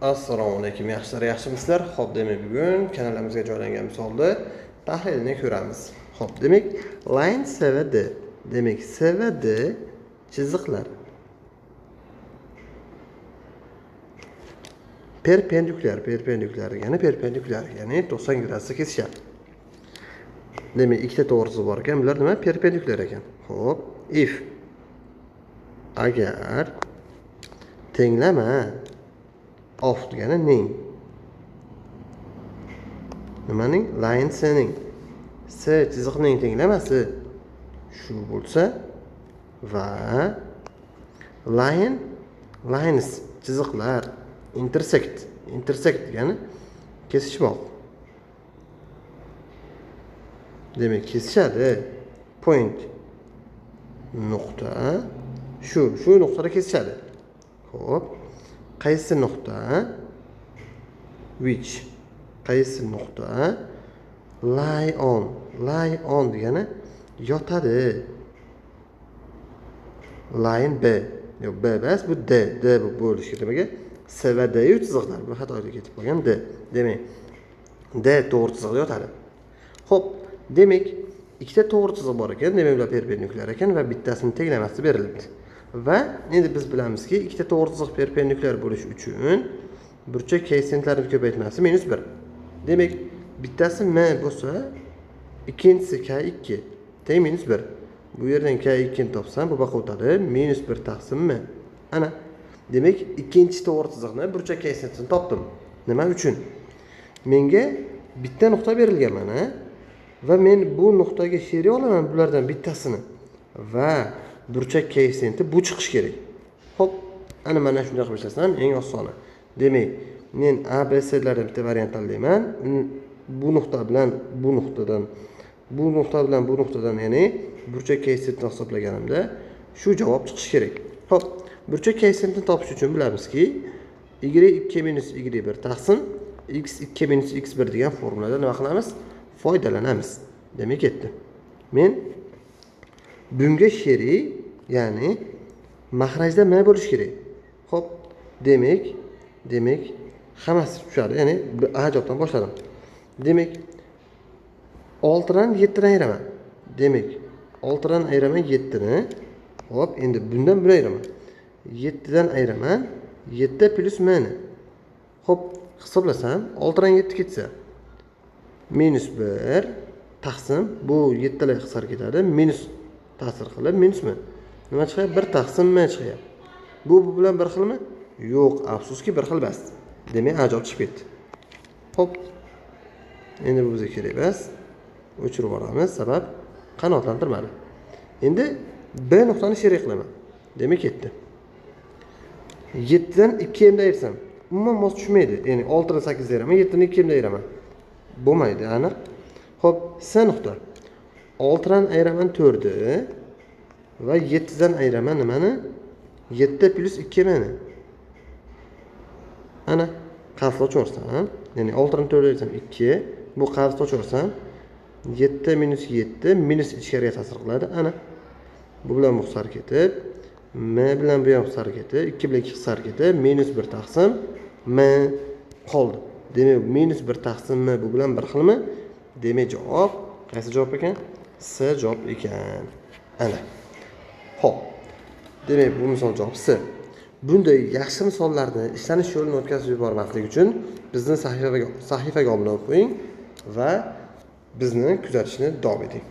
Assalomu alaykum yaxshilar, yaxshimisizlar? Xo'p, demak bugun kanalimizga joylangan misolni tahlilini ko'ramiz. Xo'p, demak line C va D. Demak C va D chiziqlar perpendikulyar, ya'ni perpendikulyar, ya'ni 90 gradusda kesishadi. Demak, ikkita to'g'risi bor ekan, bular nima? Perpendikulyar ekan. Xo'p, if agar tenglama of degani ning. Nimaning? Line C ning. C chiziqning tenglamasi shu bo'lsa va lines chiziqlar intersect degani kesishmoq. Demak, kesishadi. Point nuqta shu nuqtada kesishadi. Xo'p, qaysi nuqta? Which qaysi nuqta? Lie on degani yotadi. Line B. Yo'q, B emas, bu D bu bo'lishi kerak. C va D chiziqlar. Bu xatoga ketib qolgan D. Demak, D to'g'ri chiziqda yotadi. Xo'p, demak, ikkita to'g'ri chiziq bor ekan, demak ular perpendikulyar ekan va bittasini tenglamasi berilibdi. Va endi biz bilamizki, ikkita to'g'ri chiziq perpendikulyar bo'lishi uchun burchak koeffitsiyentlarini ko'paytmasi -1. Demak, bittasi m bo'lsa, ikkinchisi k2 teng -1. Bu yerdan k2 ni topsam, bu baqa o'tadi, -1 taqsim m. Ana, demak, ikkinchi to'g'ri chiziqni burchak koeffitsiyentini topdim. Nima uchun? Menga bitta nuqta berilgan mana va men bu nuqtaga sherik olaman bulardan bittasini va burchak koeffitsiyenti bu chiqish kerak. Xo'p, ana mana shunday qilib ishlasam eng osoni. Demak, men ABC'lardan bitta variant tanlayman. Bu nuqta bilan bu nuqtadan, ya'ni burchak koeffitsiyentini hisoblaganimda shu javob chiqishi kerak. Xo'p, burchak koeffitsiyentini topish uchun bilamizki, y2 - y1 taqsim x2 - x1 degan formulada nima qilamiz? Foydalanamiz. Demak, ketdi. Men bunga sherik, ya'ni mahrajda m bo'lish kerak. Xo'p, demak hammasi tushadi. Ya'ni A javobdan boshladim. Demak, 6 dan 7 dan ayiraman. Demak, 6 dan ayiraman 7 ni. Xo'p, endi bundan buni ayiraman. 7 dan ayiraman 7 plus m ni. Xo'p, hisoblasam 6 dan 7 ketsa -1 taqsim bu 7 talar qisqar ketadi, minus ta'sir qilib minus m. Nima chiqadi? 1 taqsim m chiqadi. Bu bilan bir xilmi? Yo'q, afsuski bir xil emas. Demak, A javob chiqib ketdi. Xo'p. Endi bu bizga kerak emas. O'chirib yuboramiz, sabab qanoatlantirmadi. Endi B nuqtani sherik qilaman. Demak, ketdi. 7 dan 2 ni ayirsam, umuman mos tushmaydi. Ya'ni 6 dan 8 ayiraman, 7 dan 2 ni ayiraman. Bo'lmaydi, aniq. Xo'p, C nuqta. 6 dan ayiraman 4 ni va 7 dan ayiraman nimani? 7 plus 2 ni. Ana, qarz ocharsam, ya'ni 6 dan 4 ayirsam 2, bu qarz ocharsam 7 minus 7 minus ichkariga ta'sir qiladi. Ana, bu bilan bu qisqar ketib, m bilan bu ham qisqar ketib, 2 bilan 2 qisqar ketib, -1 taqsim m qoldi. Demak, -1 taqsim m bu bilan bir xilmi? Demak, javob qaysi javob ekan? C javob ekan. Ana. Xo'p. Demak, bu misol javob C. Bunday yaxshi misollarni ishlanish yo'lini o'tkazib yubormaslik uchun bizni sahifaga obuna bo'ling va bizni kuzatishni davom eting.